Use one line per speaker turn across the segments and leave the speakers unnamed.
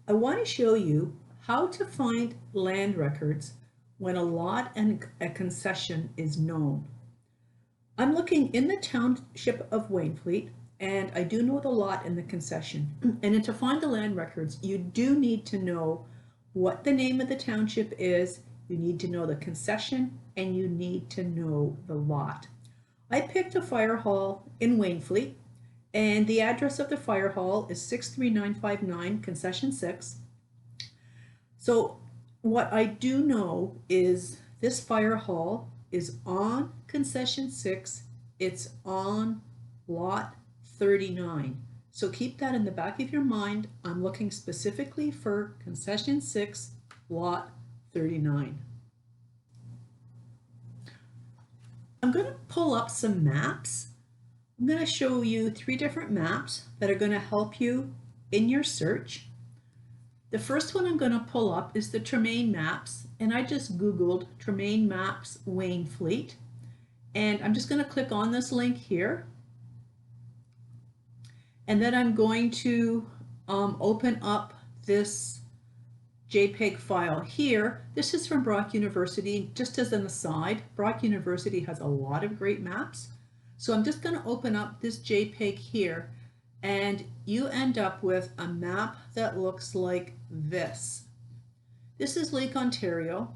I want to show you how to find land records when a lot and a concession is known. I'm looking in the township of Wainfleet, and I do know the lot and the concession. And then to find the land records, you do need to know what the name of the township is, you need to know the concession, and you need to know the lot. I picked a fire hall in Wainfleet, and the address of the fire hall is 63959 Concession 6. So what I do know is this fire hall is on Concession 6. It's on lot 39. So keep that in the back of your mind. I'm looking specifically for Concession 6, lot 39. I'm going to pull up some maps. I'm going to show you 3 different maps that are going to help you in your search. The first one I'm going to pull up is the Tremaine Maps, and I just Googled Tremaine Maps Wainfleet, and I'm just going to click on this link here, and then I'm going to open up this JPEG file here. This is from Brock University. Just as an aside, Brock University has a lot of great maps. So I'm just going to open up this JPEG here, and you end up with a map that looks like this. This is Lake Ontario.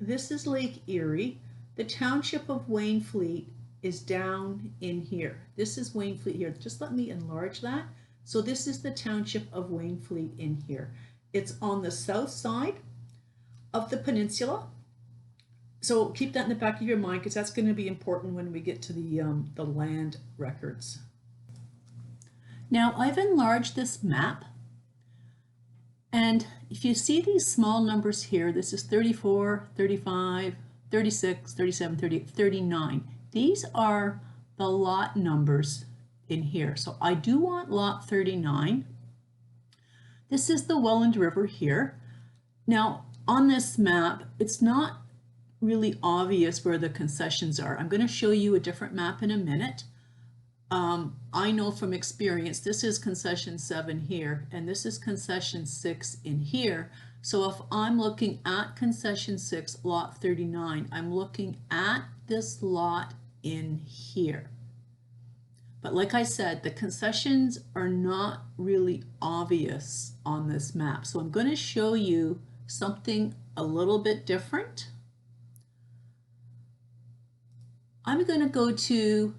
This is Lake Erie. The township of Wainfleet is down in here. This is Wainfleet here. Just let me enlarge that. So this is the township of Wainfleet in here. It's on the south side of the peninsula. So keep that in the back of your mind, because that's going to be important when we get to the land records. Now I've enlarged this map, and if you see these small numbers here, this is 34, 35, 36, 37, 38, 39. These are the lot numbers in here. So I do want lot 39. This is the Welland River here. Now on this map, it's not really obvious where the concessions are. I'm going to show you a different map in a minute. I know from experience, this is concession 7 here, and this is concession 6 in here. So if I'm looking at concession 6, lot 39, I'm looking at this lot in here. But like I said, the concessions are not really obvious on this map. So I'm going to show you something a little bit different. I'm going to go to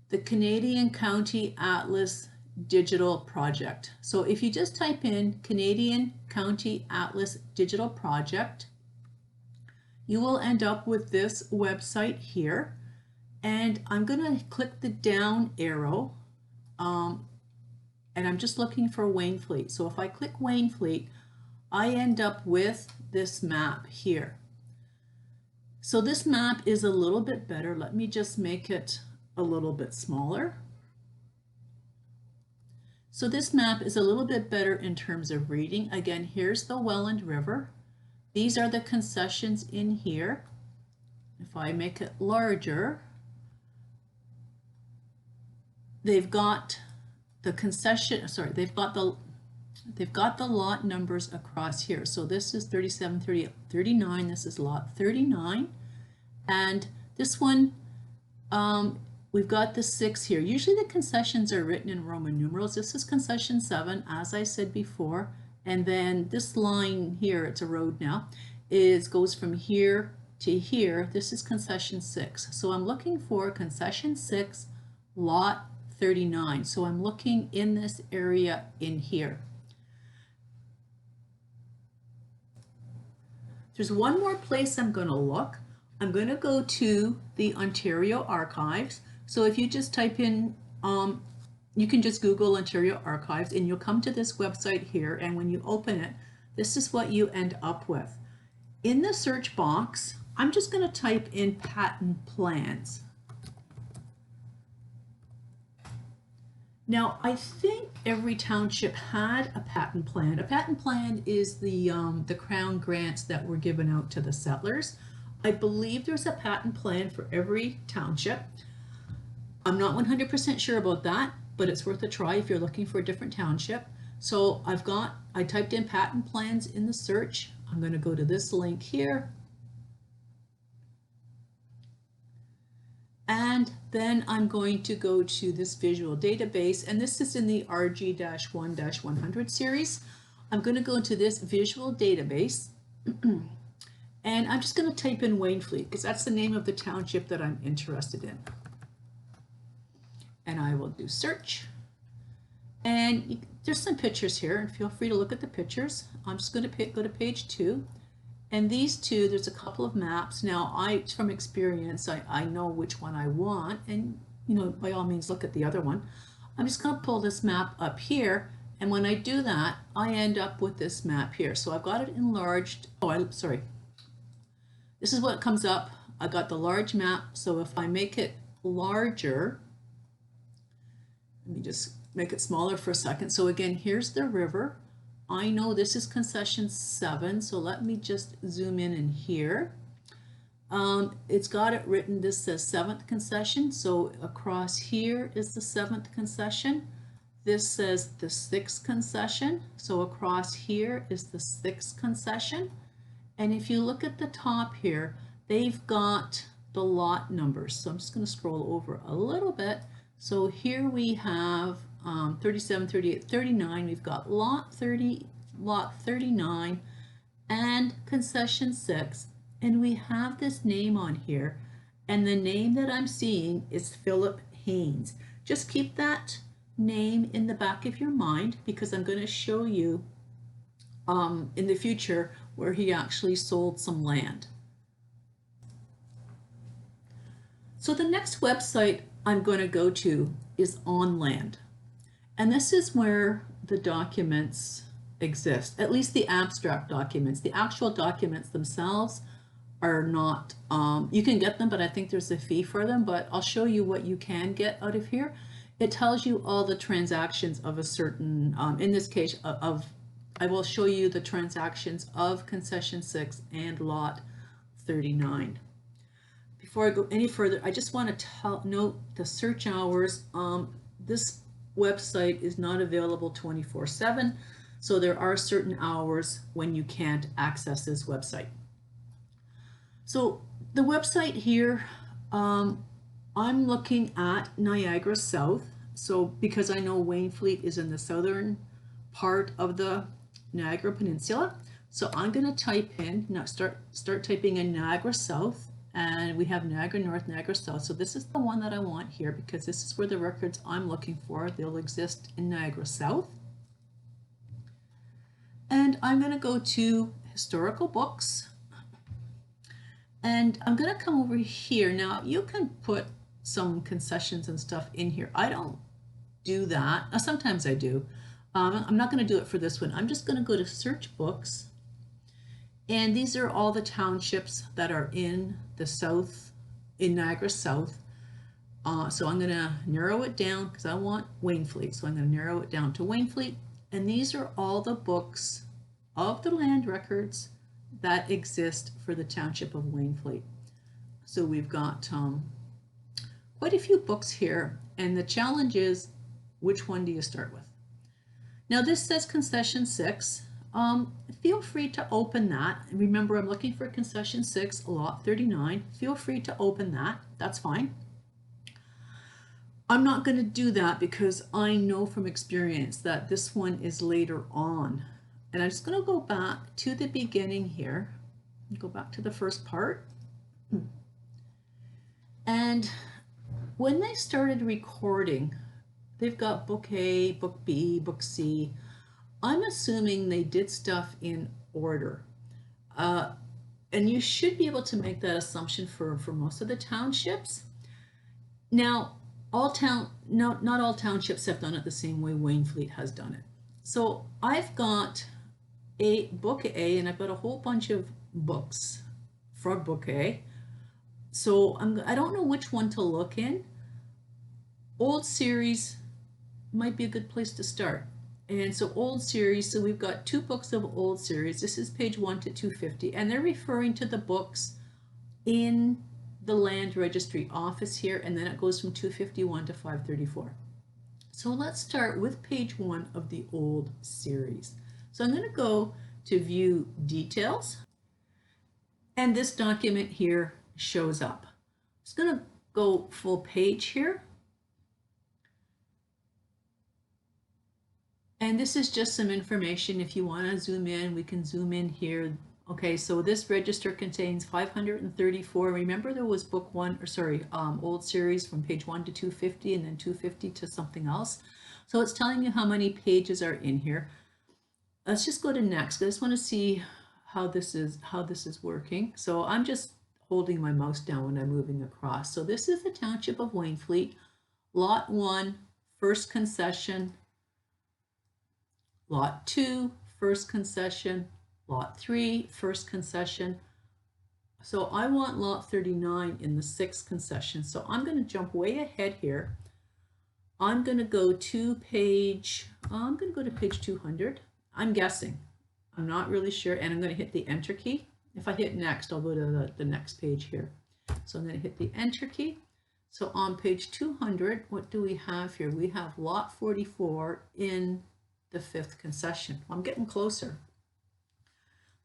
the Canadian County Atlas Digital Project. So if you just type in Canadian County Atlas Digital Project, you will end up with this website here. And I'm going to click the down arrow, and I'm just looking for Wainfleet. So if I click Wainfleet, I end up with this map here. So this map is a little bit better. Let me just make it a little bit smaller. So this map is a little bit better in terms of reading. Again, here's the Welland River. These are the concessions in here. If I make it larger, they've got the concession, sorry, they've got the lot numbers across here. So this is 37, 38, 39. This is lot 39. And this one, we've got the 6 here. Usually the concessions are written in Roman numerals. This is concession 7, as I said before. And then this line here, it's a road now, goes from here to here. This is concession 6. So I'm looking for concession 6, lot 39. So I'm looking in this area in here. There's one more place I'm going to look. I'm going to go to the Ontario Archives. So if you just type in, you can just Google Ontario Archives and you'll come to this website here. And when you open it, this is what you end up with. In the search box, I'm just going to type in patent plans. Now, I think every township had a patent plan. A patent plan is the Crown grants that were given out to the settlers. I believe there's a patent plan for every township. I'm not 100% sure about that, but it's worth a try if you're looking for a different township. So I typed in patent plans in the search. I'm going to go to this link here. And then I'm going to go to this visual database, and this is in the RG-1-100 series. I'm going to go into this visual database, and I'm just going to type in Wainfleet because that's the name of the township that I'm interested in. And I will do search. And there's some pictures here, and feel free to look at the pictures. I'm just going to go to page 2. And these two, there's a couple of maps. Now, from experience, I know which one I want, and by all means, look at the other one. I'm just going to pull this map up here, and when I do that, I end up with this map here. So I've got it enlarged. Sorry. This is what comes up. I got the large map, so if I make it larger, let me just make it smaller for a second. So again, here's the river. I know this is concession 7, so let me just zoom in here. It's got it written, this says 7th concession, so across here is the 7th concession. This says the 6th concession, so across here is the 6th concession. And if you look at the top here, they've got the lot numbers. So I'm just going to scroll over a little bit. So here we have 37, 38, 39. We've got lot 30, lot 39, and concession 6. And we have this name on here. And the name that I'm seeing is Philip Haynes. Just keep that name in the back of your mind because I'm going to show you in the future where he actually sold some land. So the next website I'm going to go to is On Land. And this is where the documents exist, at least the abstract documents. The actual documents themselves are not, you can get them, but I think there's a fee for them, but I'll show you what you can get out of here. It tells you all the transactions of a certain, in this case, I will show you the transactions of concession 6 and lot 39. Before I go any further, I just want to note the search hours. This website is not available 24/7, so there are certain hours when you can't access this website. So the website here, I'm looking at Niagara South. So because I know Wainfleet is in the southern part of the Niagara Peninsula, so I'm going to type in, now start typing in Niagara South. And we have Niagara North, Niagara South. So this is the one that I want here because this is where the records I'm looking for, they'll exist in Niagara South. And I'm going to go to historical books. And I'm going to come over here. Now you can put some concessions and stuff in here. I don't do that. Sometimes I do. I'm not going to do it for this one. I'm just going to go to search books. And these are all the townships that are in the south, in Niagara South. So I'm going to narrow it down because I want Wainfleet. So I'm going to narrow it down to Wainfleet. And these are all the books of the land records that exist for the township of Wainfleet. So we've got quite a few books here. And the challenge is, which one do you start with? Now this says concession 6. Feel free to open that. Remember, I'm looking for concession 6, lot 39. Feel free to open that. That's fine. I'm not going to do that because I know from experience that this one is later on. And I'm just going to go back to the beginning here. Go back to the first part. And when they started recording, they've got book A, book B, book C. I'm assuming they did stuff in order. And you should be able to make that assumption for most of the townships. Now, not all townships have done it the same way Wainfleet has done it. So I've got book A, and I've got a whole bunch of books for book A. So I don't know which one to look in. Old series might be a good place to start. And so old series, so we've got 2 books of old series. This is page 1 to 250, and they're referring to the books in the land registry office here, and then it goes from 251 to 534. So let's start with page 1 of the old series. So I'm going to go to view details, and this document here shows up. I'm just going to go full page here. And this is just some information. If you want to zoom in, we can zoom in here. Okay, so this register contains 534. Remember there was book 1, or sorry, old series from page 1 to 250 and then 250 to something else. So it's telling you how many pages are in here. Let's just go to next. I just want to see how this is working. So I'm just holding my mouse down when I'm moving across. So this is the Township of Wainfleet, Lot 1, first concession, Lot 2, first concession, Lot 3, first concession. So I want Lot 39 in the 6th concession. So I'm going to jump way ahead here. I'm going to go to page 200. I'm guessing. I'm not really sure. And I'm going to hit the enter key. If I hit next, I'll go to the next page here. So I'm going to hit the enter key. So on page 200, what do we have here? We have Lot 44 in the 5th concession. Well, I'm getting closer.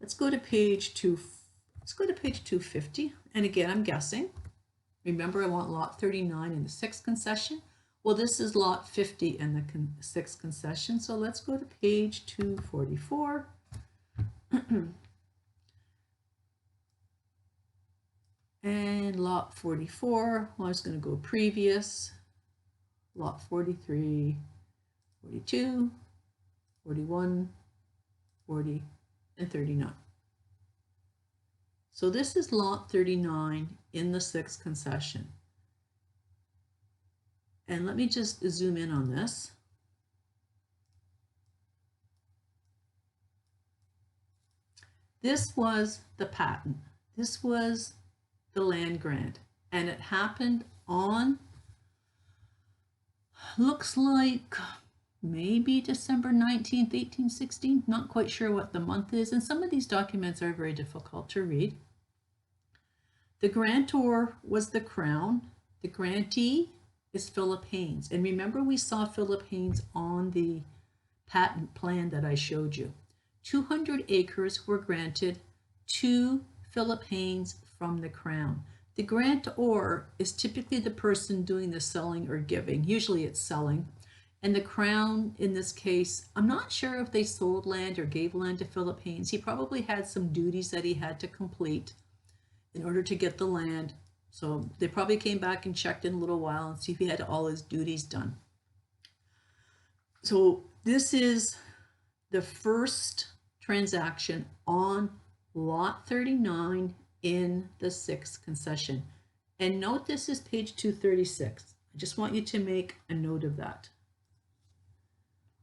Let's go to page 250. And again, I'm guessing. Remember, I want Lot 39 in the 6th concession. Well, this is Lot 50 in the 6th concession. So let's go to page 244. And Lot 44, well, I was going to go previous. Lot 43, 42, 41, 40, and 39. So this is Lot 39 in the 6th concession. And let me just zoom in on this. This was the patent. This was the land grant. And it happened on, looks like maybe December 19th, 1816. Not quite sure what the month is. And some of these documents are very difficult to read. The grantor was the Crown. The grantee is Philip Haynes. And remember, we saw Philip Haynes on the patent plan that I showed you. 200 acres were granted to Philip Haynes from the Crown. The grantor is typically the person doing the selling or giving. Usually it's selling. And the Crown, in this case, I'm not sure if they sold land or gave land to Philip Haynes. He probably had some duties that he had to complete in order to get the land. So they probably came back and checked in a little while and see if he had all his duties done. So this is the first transaction on Lot 39 in the 6th concession. And note this is page 236. I just want you to make a note of that.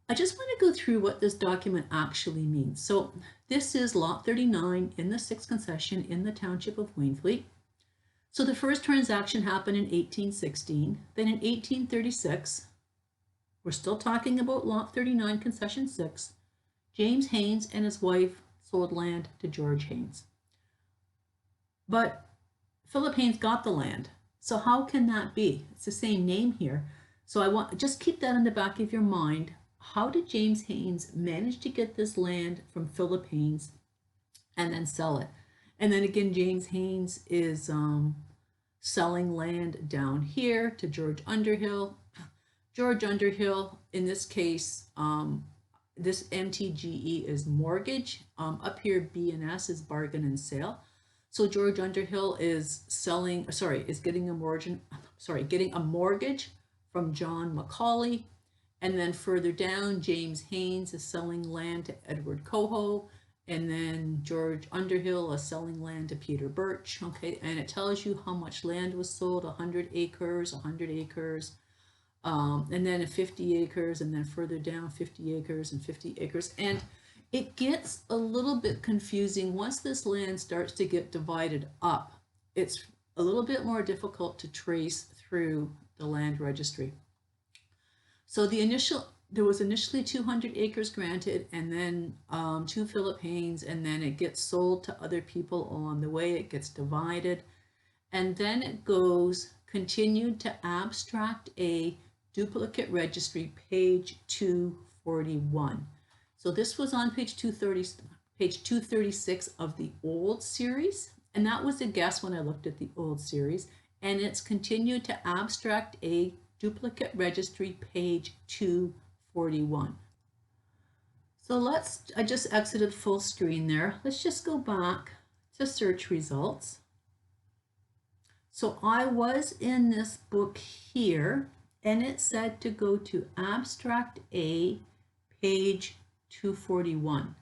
I just want to go through what this document actually means. So this is Lot 39 in the 6th concession in the Township of Wainfleet. So the first transaction happened in 1816. Then in 1836, we're still talking about Lot 39, concession 6, James Haynes and his wife sold land to George Haynes. But Philip Haynes got the land. So how can that be? It's the same name here. So I want just keep that in the back of your mind. How did James Haynes manage to get this land from Philip Haynes and then sell it? And then again, James Haynes is selling land down here to George Underhill. George Underhill, in this case, this MTGE is mortgage. Up here, B&S is bargain and sale. So George Underhill is getting a mortgage from John Macaulay. And then further down, James Haynes is selling land to Edward Coho. And then George Underhill is selling land to Peter Birch. Okay, and it tells you how much land was sold, 100 acres, 100 acres. And then 50 acres, and then further down 50 acres and 50 acres. And it gets a little bit confusing once this land starts to get divided up. It's a little bit more difficult to trace through the land registry. So there was initially 200 acres granted, and then to Philip Haynes, and then it gets sold to other people along the way. It gets divided, and then it goes continued to abstract A duplicate registry, page 241. So this was on page 236 of the old series, and that was a guess when I looked at the old series, and it's continued to abstract A, duplicate registry, page 241. So I just exited full screen there. Let's just go back to search results. So I was in this book here, and it said to go to abstract A, page 241.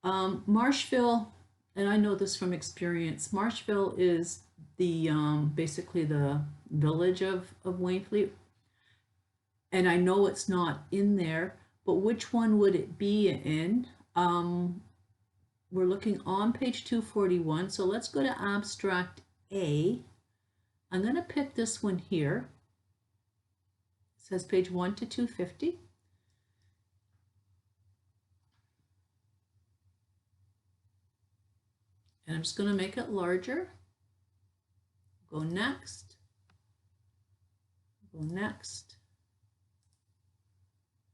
Marshville, and I know this from experience, Marshville is the basically the village of Wainfleet, and I know it's not in there, but which one would it be in? We're looking on page 241, so let's go to abstract A. I'm going to pick this one here. It says page 1 to 250. And I'm just going to make it larger. Go next. Go next.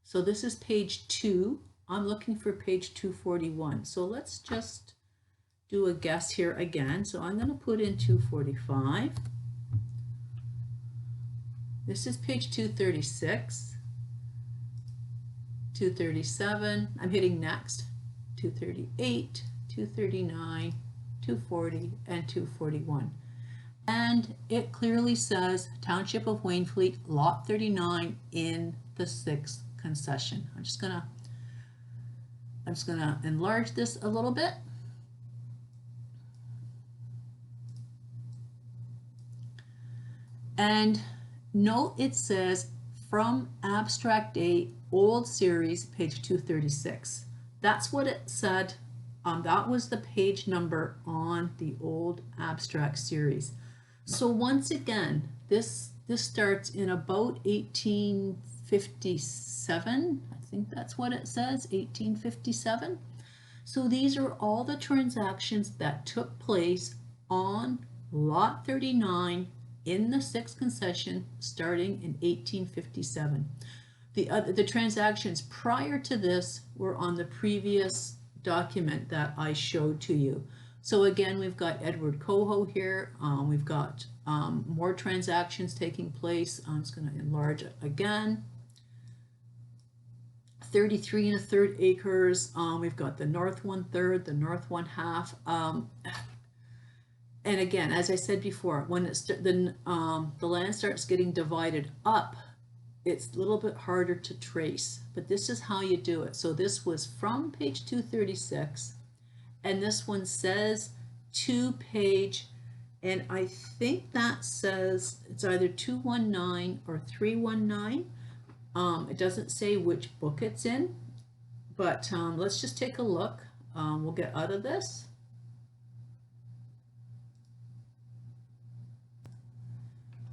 So this is page 2. I'm looking for page 241. So let's just do a guess here again. So I'm going to put in 245. This is page 236, 237. I'm hitting next. 238, 239, 240, and 241. And it clearly says Township of Wainfleet, Lot 39 in the 6th concession. I'm just gonna enlarge this a little bit. And note it says from abstract A, old series, page 236. That's what it said. That was the page number on the old abstract series. So once again, this starts in about 1857. I think that's what it says, 1857. So these are all the transactions that took place on Lot 39 in the 6th concession starting in 1857. The transactions prior to this were on the previous document that I showed to you. So again, we've got Edward Coho here. We've got more transactions taking place. I'm just going to enlarge it again. 33 1/3 acres. We've got the north 1/3, the north 1/2. And again, as I said before, when the land starts getting divided up, it's a little bit harder to trace, but this is how you do it. So this was from page 236, and this one says 2 page, and I think that says it's either 219 or 319. It doesn't say which book it's in, but let's just take a look. We'll get out of this.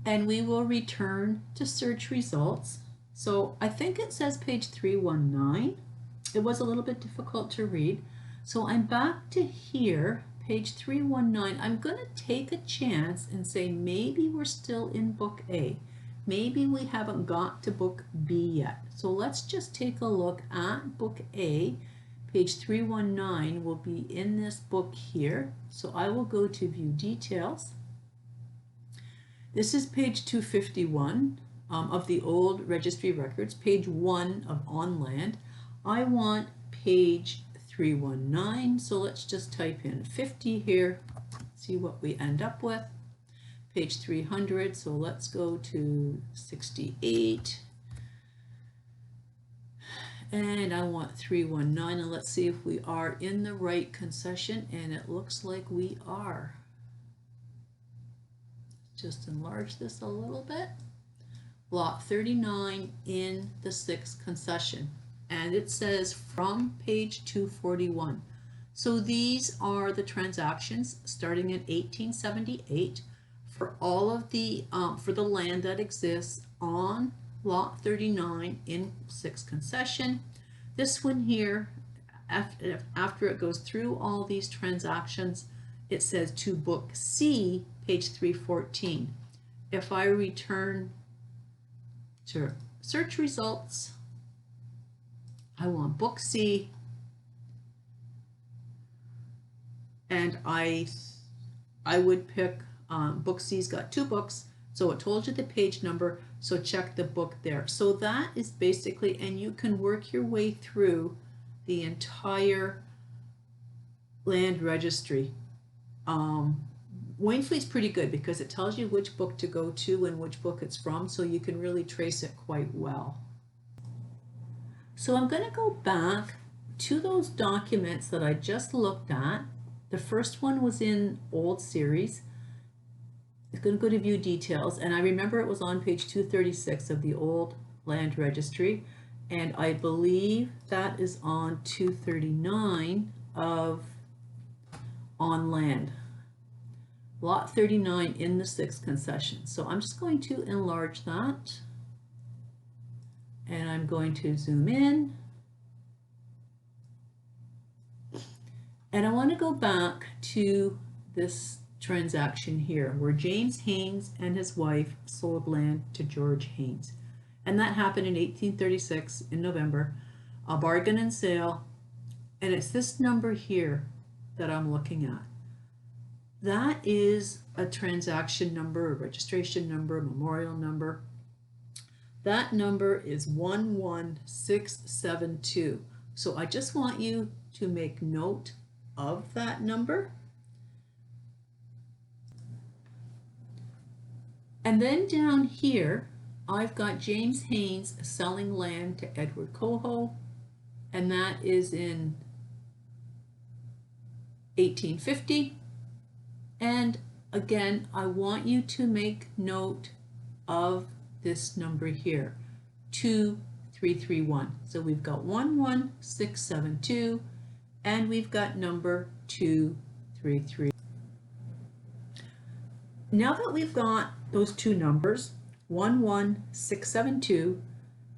And we will return to search results. So I think it says page 319. It was a little bit difficult to read. So I'm back to here, page 319. I'm going to take a chance and say maybe we're still in book A. Maybe we haven't got to book B yet. So let's just take a look at book A. Page 319 will be in this book here. So I will go to view details. This is page 251 of the old registry records, page 1 of on land. I want page 319, so let's just type in 50 here, see what we end up with. Page 300, so let's go to 68. And I want 319, and let's see if we are in the right concession, and it looks like we are. Just enlarge this a little bit. Lot 39 in the 6th concession, and it says from page 241. So these are the transactions starting in 1878 for all of the for the land that exists on Lot 39 in 6th concession. This one here, after it goes through all these transactions, it says to book C, page 314. If I return to search results. I want book C, and I would pick book C's got 2 books, so it told you the page number, so check the book there. So that is basically, and you can work your way through the entire land registry. Wainfleet's pretty good because it tells you which book to go to and which book it's from, so you can really trace it quite well. So I'm going to go back to those documents that I just looked at. The first one was in old series. It's going to go to view details, and I remember it was on page 236 of the old land registry, and I believe that is on 239 of on land. Lot 39 in the 6th concession. So I'm just going to enlarge that, and I'm going to zoom in, and I want to go back to this transaction here where James Haynes and his wife sold land to George Haynes, and that happened in 1836 in November, a bargain and sale, and it's this number here that I'm looking at. That is a transaction number, a registration number, a memorial number. That number is 11672. So I just want you to make note of that number. And then down here, I've got James Haynes selling land to Edward Coho, and that is in 1850. And again, I want you to make note of this number here, 2331. So we've got 11672, and we've got number 233. Now that we've got those two numbers, 11672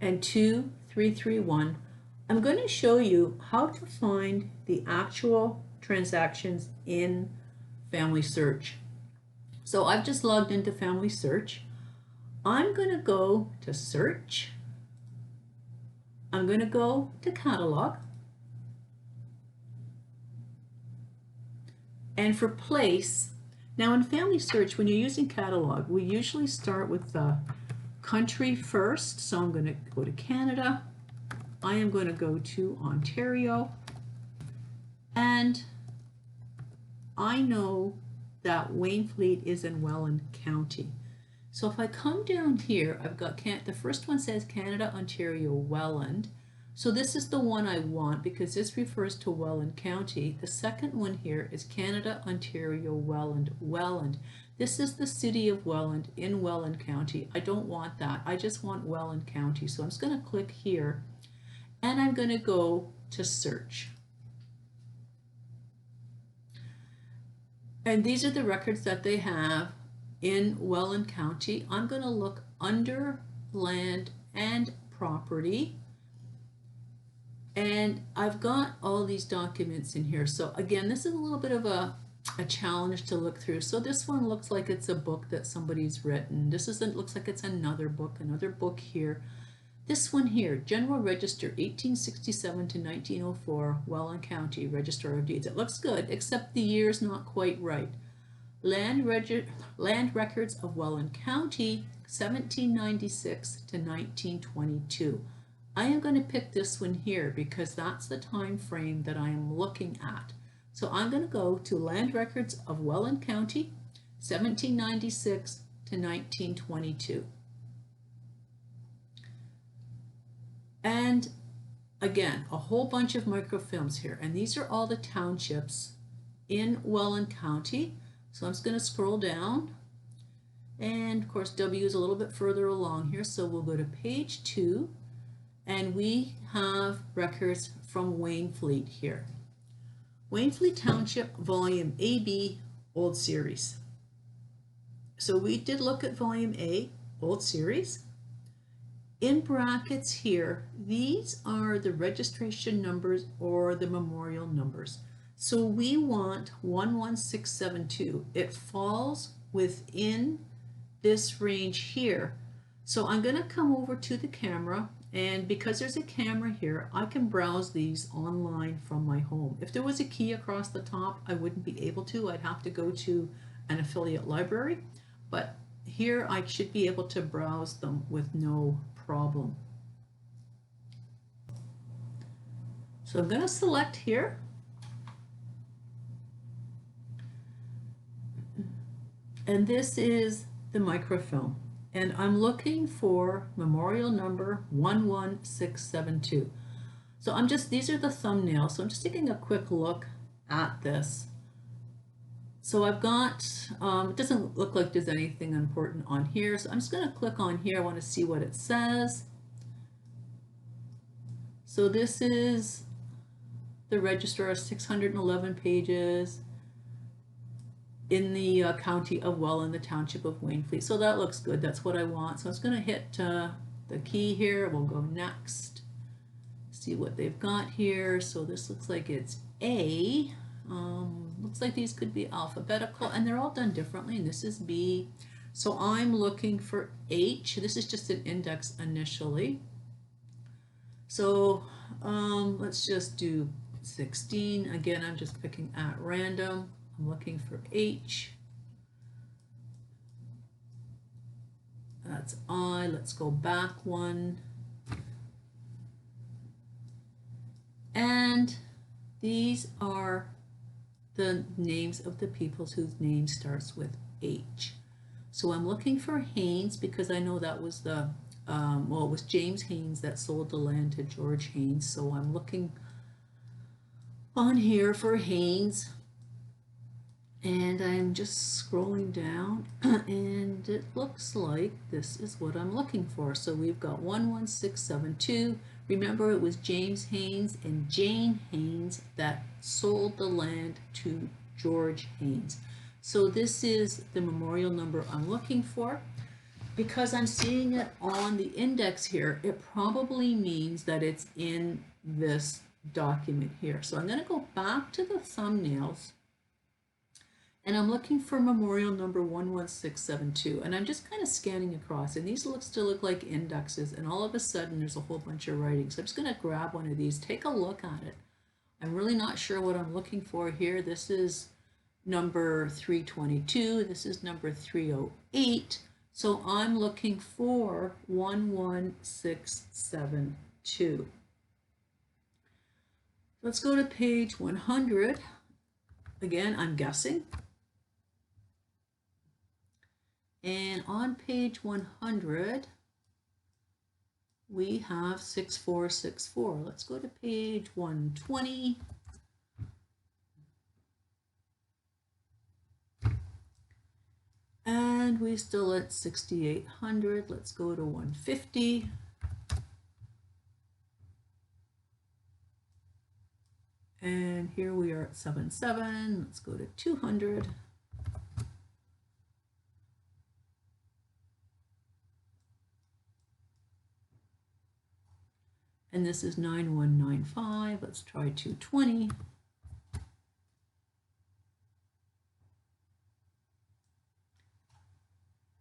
and 2331, I'm going to show you how to find the actual transactions in Family Search. So I've just logged into Family Search. I'm going to go to Search. I'm going to go to Catalog. And for Place, now in Family Search, when you're using Catalog, we usually start with the country first. So I'm going to go to Canada. I am going to go to Ontario. And I know that Wainfleet is in Welland County. So if I come down here, I've got the first one says Canada, Ontario, Welland. So this is the one I want because this refers to Welland County. The second one here is Canada, Ontario, Welland, Welland. This is the city of Welland in Welland County. I don't want that. I just want Welland County. So I'm just going to click here, and I'm going to go to search. And these are the records that they have in Welland County. I'm going to look under land and property. And I've got all these documents in here. So again, this is a little bit of a challenge to look through. So this one looks like it's a book that somebody's written. This looks like it's another book here. This one here, General Register 1867 to 1904, Welland County, Register of Deeds. It looks good, except the year's not quite right. Land Records of Welland County, 1796 to 1922. I am going to pick this one here because that's the time frame that I am looking at. So I'm going to go to Land Records of Welland County, 1796 to 1922. And again, a whole bunch of microfilms here. And these are all the townships in Welland County. So I'm just going to scroll down. And of course, W is a little bit further along here. So we'll go to page 2. And we have records from Wainfleet here. Wainfleet Township, Volume AB, Old Series. So we did look at Volume A, Old Series. In brackets here, these are the registration numbers or the memorial numbers. So we want 11672. It falls within this range here. So I'm going to come over to the camera, and because there's a camera here, I can browse these online from my home. If there was a key across the top, I wouldn't be able to. I'd have to go to an affiliate library, but here I should be able to browse them with no problem. So I'm going to select here. And this is the microfilm. And I'm looking for memorial number 11672. So these are the thumbnails. So I'm just taking a quick look at this. So I've got, it doesn't look like there's anything important on here. So I'm just going to click on here. I want to see what it says. So this is the register, 611 pages in the county of Welland, the township of Wainfleet. So that looks good. That's what I want. So I'm just going to hit the key here. We'll go next. See what they've got here. So this looks like it's A. Looks like these could be alphabetical, and they're all done differently. And this is B. So I'm looking for H. This is just an index initially. So let's just do 16. Again, I'm just picking at random. I'm looking for H. That's I. Let's go back one. And these are the names of the people whose name starts with H. So I'm looking for Haynes because I know that was the, well, it was James Haynes that sold the land to George Haynes. So I'm looking on here for Haynes. And I'm just scrolling down, and it looks like this is what I'm looking for. So we've got 11672. Remember, it was James Haynes and Jane Haynes that sold the land to George Haynes. So this is the memorial number I'm looking for. Because I'm seeing it on the index here, it probably means that it's in this document here. So I'm going to go back to the thumbnails. And I'm looking for memorial number 11672, and I'm just kind of scanning across, and these still look like indexes, and all of a sudden there's a whole bunch of writing. So I'm just going to grab one of these, take a look at it. I'm really not sure what I'm looking for here. This is number 322, this is number 308, so I'm looking for 11672. Let's go to page 100. Again, I'm guessing. And on page 100, we have 6464. Let's go to page 120. And we're still at 6800. Let's go to 150. And here we are at 77. Let's go to 200. And this is 9195. Let's try 220.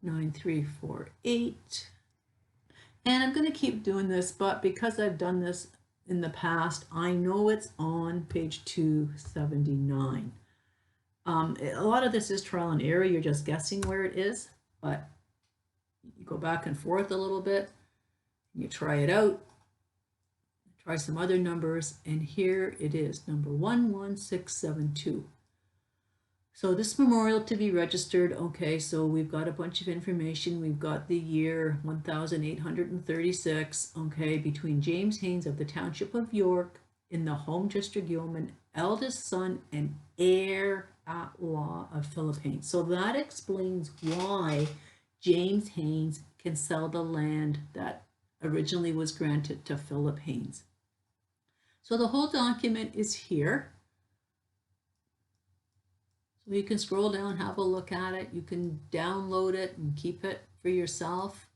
Nine, 3, 4, 8. And I'm going to keep doing this, but because I've done this in the past, I know it's on page 279. A lot of this is trial and error. You're just guessing where it is, but you go back and forth a little bit. You try it out. Try some other numbers, and here it is, number 11672. So this memorial to be registered, okay, so we've got a bunch of information. We've got the year 1836, okay, between James Haynes of the Township of York in the Home District Yeoman, eldest son and heir at law of Philip Haynes. So that explains why James Haynes can sell the land that originally was granted to Philip Haynes. So the whole document is here. So you can scroll down, have a look at it. You can download it and keep it for yourself.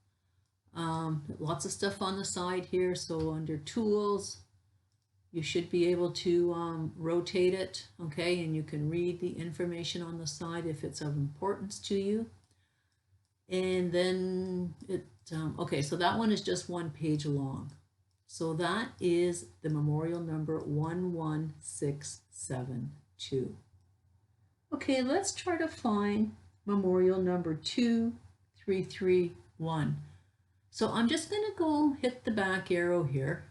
Lots of stuff on the side here. So under tools, you should be able to rotate it, okay? And you can read the information on the side if it's of importance to you. And then Okay, so that one is just 1 page long. So that is the memorial number 11672. Okay, let's try to find memorial number 2331. So I'm just going to go hit the back arrow here.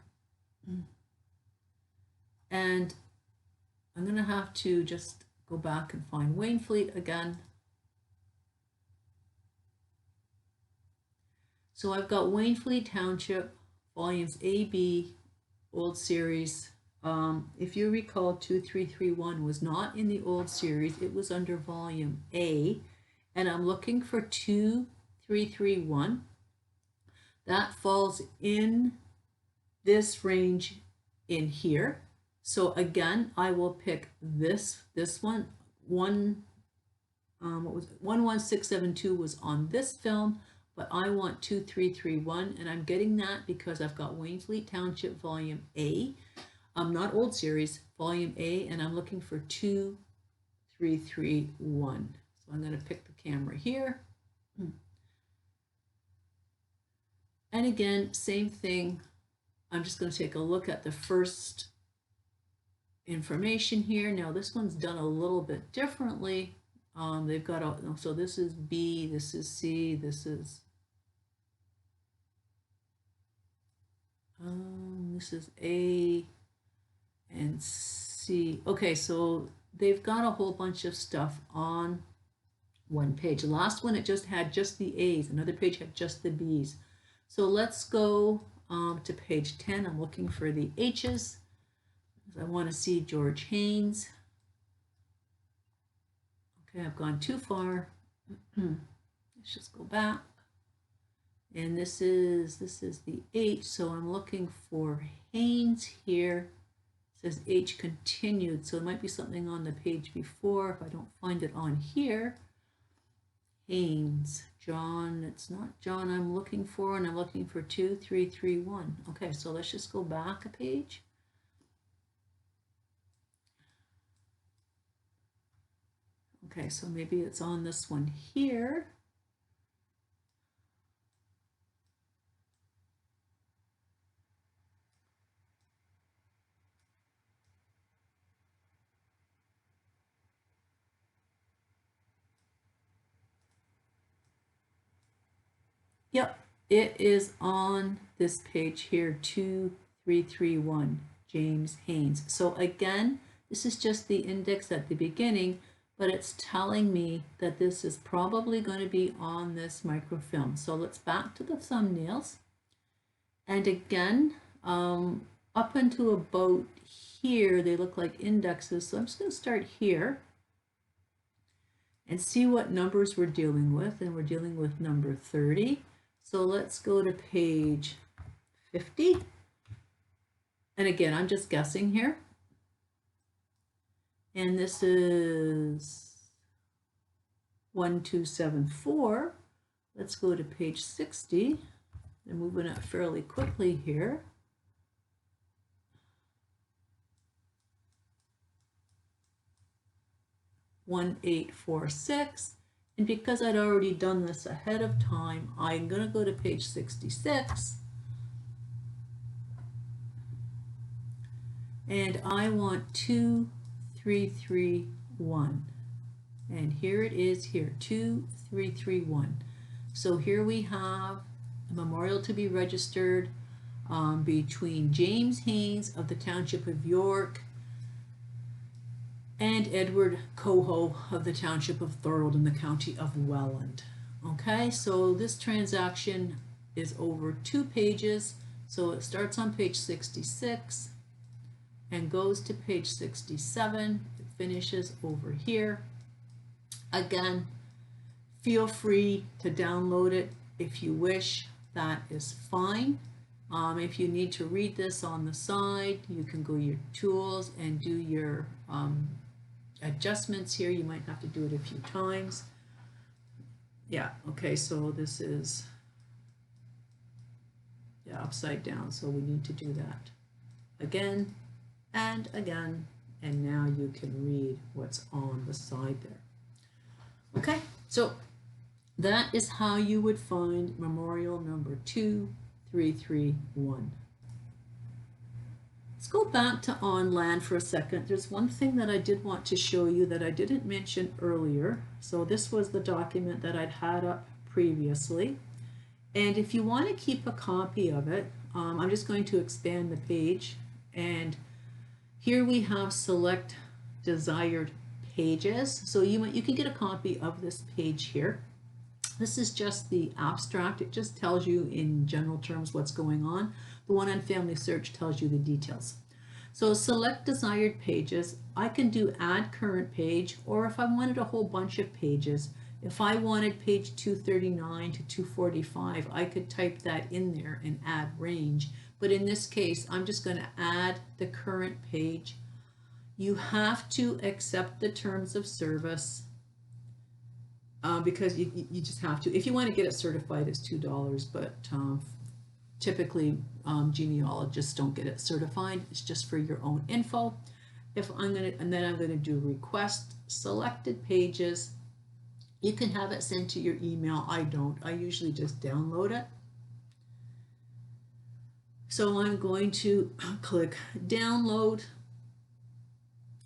And I'm going to have to just go back and find Wainfleet again. So I've got Wainfleet Township, volumes A, B, old series. If you recall, 2331 was not in the old series. It was under volume A, and I'm looking for 2331. That falls in this range in here. So again, I will pick this one. What was it? 11672 was on this film, but I want 2331, and I'm getting that because I've got Wainfleet Township Volume A. Not old series, Volume A, and I'm looking for 2331. So I'm going to pick the camera here. And again, same thing. I'm just going to take a look at the first information here. Now this one's done a little bit differently. They've got so this is B, this is C, this is A and C. Okay, so they've got a whole bunch of stuff on one page. The last one, it just had just the A's. Another page had just the B's. So let's go to page 10. I'm looking for the H's. I want to see George Haynes. Okay, I've gone too far. Let's just go back. And this is the H, so I'm looking for Haynes here. It says H continued, so it might be something on the page before. If I don't find it on here, Haynes, John, it's not John I'm looking for, and I'm looking for 2331. Okay, so let's just go back a page. Okay, so maybe it's on this one here. Yep, it is on this page here, 2331, James Haynes. So again, this is just the index at the beginning, but it's telling me that this is probably going to be on this microfilm. So let's back to the thumbnails. And again, up until about here, they look like indexes. So I'm just going to start here and see what numbers we're dealing with. And we're dealing with number 30. So let's go to page 50. And again, I'm just guessing here. And this is 1274. Let's go to page 60. They're moving up fairly quickly here. $1,846. And because I'd already done this ahead of time, I'm going to go to page 66. And I want 2331. And here it is here, 2331. So here we have a memorial to be registered between James Haynes of the Township of York and Edward Coho of the Township of Thorold in the County of Welland. Okay, so this transaction is over 2 pages. So it starts on page 66 and goes to page 67. It finishes over here. Again, feel free to download it if you wish. That is fine. If you need to read this on the side, you can go to your tools and do your adjustments here. You might have to do it a few times. Yeah, okay, so this is upside down, so we need to do that again and again, and now you can read what's on the side there. Okay, so That is how you would find memorial number 2331. Let's go back to on land for a second. There's one thing that I did want to show you that I didn't mention earlier. So this was the document that I'd had up previously. And if you want to keep a copy of it, I'm just going to expand the page. And here we have select desired pages. So you can get a copy of this page here. This is just the abstract. It just tells you in general terms what's going on. The one on family search tells you the details. So select desired pages. I can do add current page, or if I wanted a whole bunch of pages, if I wanted page 239 to 245, I could type that in there and add range. But in this case, I'm just going to add the current page. You have to accept the terms of service. Because you just have to. If you want to get it certified, it's $2, but typically genealogists don't get it certified. It's just for your own info. And then I'm gonna do request selected pages. You can have it sent to your email. I don't. I usually just download it. So I'm going to click download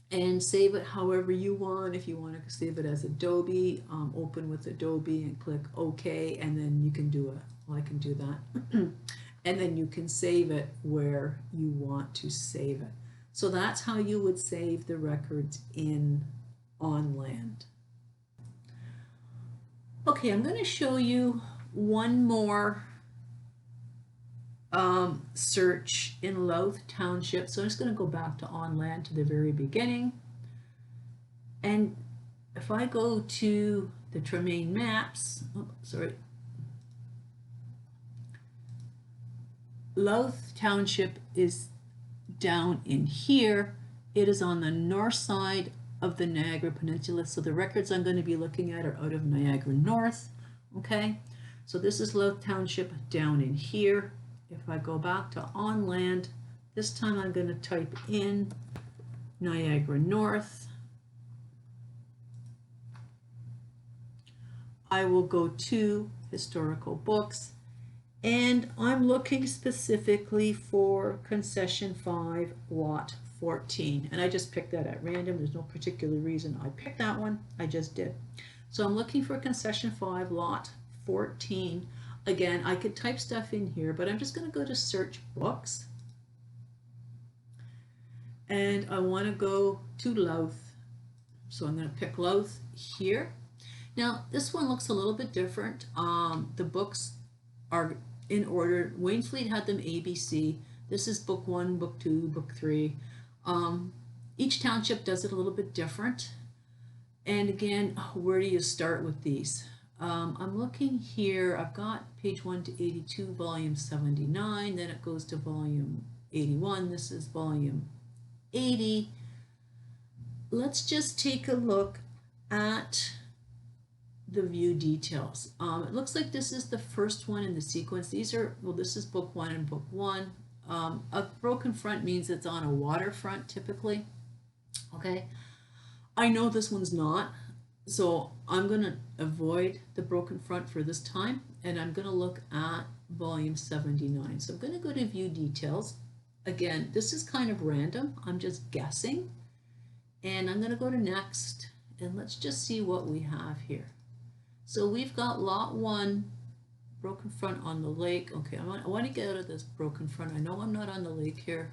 and save it however you want. If you want to save it as Adobe, open with Adobe and click OK, and then you can do it. Well, I can do that. And then you can save it where you want to save it. So that's how you would save the records in on land. Okay, I'm going to show you one more search in Louth Township. So I'm just going to go back to on land to the very beginning. And if I go to the Tremaine maps, Louth Township is down in here. It is on the north side of the Niagara Peninsula. So the records I'm going to be looking at are out of Niagara North. Okay, so this is Louth Township down in here. If I go back to on land, this time I'm going to type in Niagara North. I will go to historical books, and I'm looking specifically for Concession 5, Lot 14. And I just picked that at random. There's no particular reason I picked that one. I just did. So I'm looking for Concession 5, Lot 14. Again, I could type stuff in here, but I'm just going to go to search books. And I want to go to Louth. So I'm going to pick Louth here. Now, this one looks a little bit different. The books are in order. Wainfleet had them ABC. This is book 1, book 2, book 3. Each township does it a little bit different. And again, where do you start with these? I'm looking here. I've got page 1 to 82, volume 79. Then it goes to volume 81. This is volume 80. Let's just take a look at the view details. It looks like this is the first one in the sequence. These are, well, this is book 1 and book 1. A broken front means it's on a waterfront typically. Okay, I know this one's not, so I'm going to avoid the broken front for this time, and I'm going to look at volume 79. So I'm going to go to view details. Again, this is kind of random. I'm just guessing, and I'm going to go to next, and let's just see what we have here. So we've got lot 1, broken front on the lake. Okay, I want to get out of this broken front. I know I'm not on the lake here.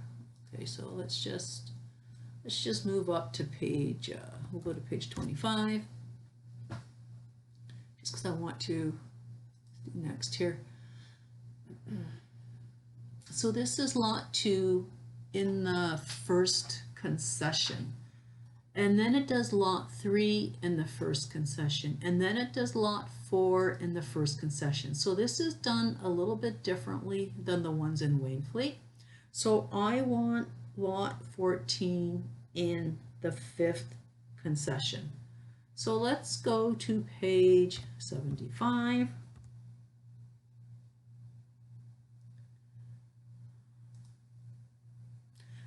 Okay, so let's just move up to page, we'll go to page 25, just because I want to do next here. So this is lot 2 in the first concession. And then it does lot 3 in the first concession. And then it does lot 4 in the first concession. So this is done a little bit differently than the ones in Wainfleet. So I want lot 14 in the 5th concession. So let's go to page 75.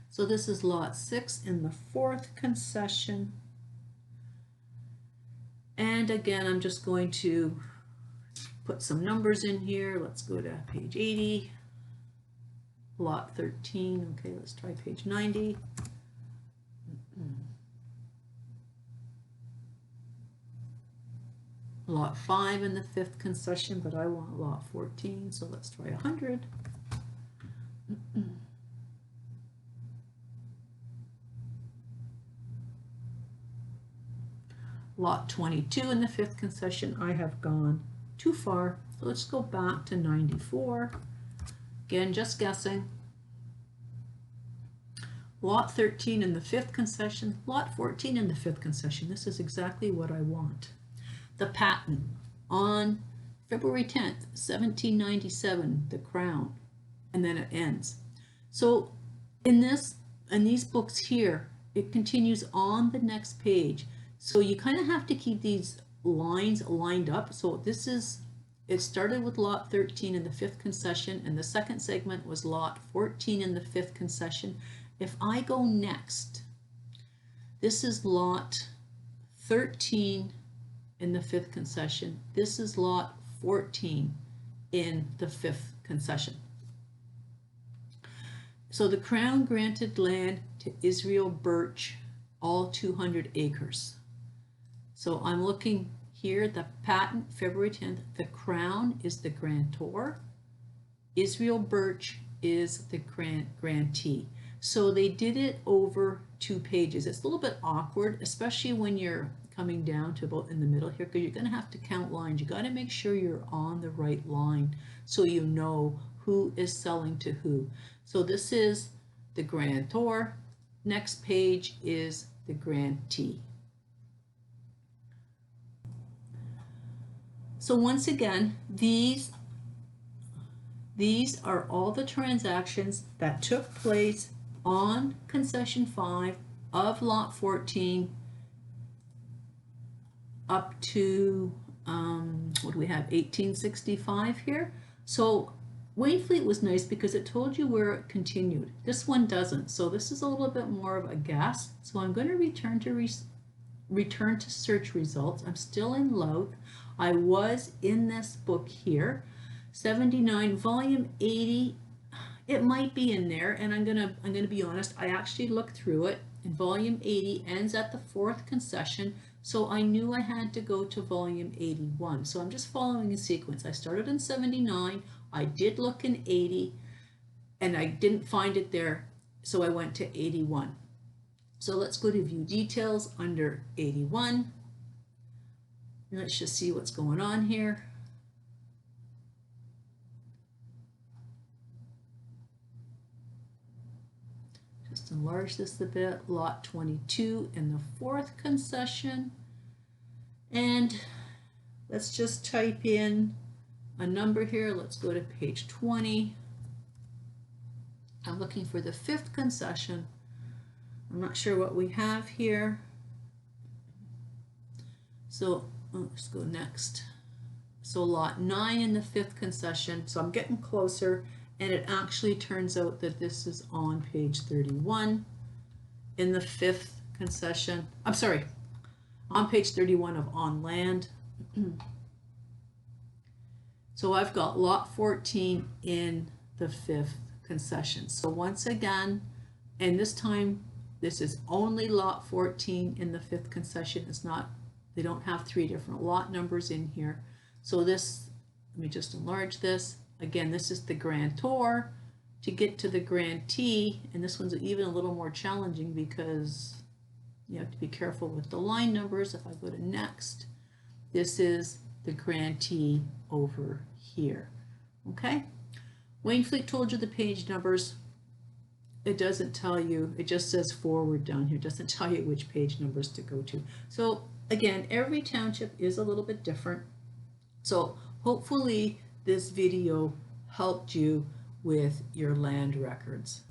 So this is lot 6 in the 4th concession. And again, I'm just going to put some numbers in here. Let's go to page 80, lot 13. Okay, let's try page 90. Lot 5 in the 5th concession, but I want lot 14, so let's try 100. Lot 22 in the 5th concession, I have gone too far, so let's go back to 94. Again, just guessing. Lot 13 in the 5th concession, lot 14 in the 5th concession. This is exactly what I want. The patent on February 10th, 1797, the Crown, and then it ends. So in these books here, it continues on the next page. So you kind of have to keep these lines lined up. So it started with lot 13 in the 5th concession, and the second segment was lot 14 in the 5th concession. If I go next, this is lot 13 in the 5th concession. This is lot 14 in the 5th concession. So the Crown granted land to Israel Birch, all 200 acres. So I'm looking here, the patent, February 10th, the Crown is the grantor, Israel Birch is the grantee. So they did it over 2 pages. It's a little bit awkward, especially when you're coming down to about in the middle here, because you're going to have to count lines. You got to make sure you're on the right line so you know who is selling to who. So this is the grantor. Next page is the grantee. So once again, these are all the transactions that took place on concession 5 of lot 14 up to, what do we have, 1865 here. So Waynfleet was nice because it told you where it continued. This one doesn't. So this is a little bit more of a guess. So I'm going to return to search results. I'm still in Louth. I was in this book here, 79, volume 80. It might be in there, and I'm gonna be honest. I actually looked through it, and volume 80 ends at the 4th concession, so I knew I had to go to volume 81. So I'm just following a sequence. I started in 79. I did look in 80, and I didn't find it there, so I went to 81. So let's go to view details under 81. And let's just see what's going on here. Just enlarge this a bit. Lot 22 in the 4th concession. And let's just type in a number here. Let's go to page 20. I'm looking for the 5th concession. I'm not sure what we have here. So let's go next. So lot 9 in the 5th concession. So I'm getting closer, and it actually turns out that this is on page 31 in the 5th concession. I'm sorry, on page 31 of On Land. So I've got lot 14 in the 5th concession. So once again, and this time this is only lot 14 in the 5th concession. It's not, they don't have 3 different lot numbers in here. So this, let me just enlarge this. Again, this is the grantor. To get to the grantee, and this one's even a little more challenging because you have to be careful with the line numbers. If I go to next, this is the grantee over here. Okay? Waynfleet told you the page numbers. It doesn't tell you, it just says forward down here. It doesn't tell you which page numbers to go to. So again, every township is a little bit different. So hopefully this video helped you with your land records.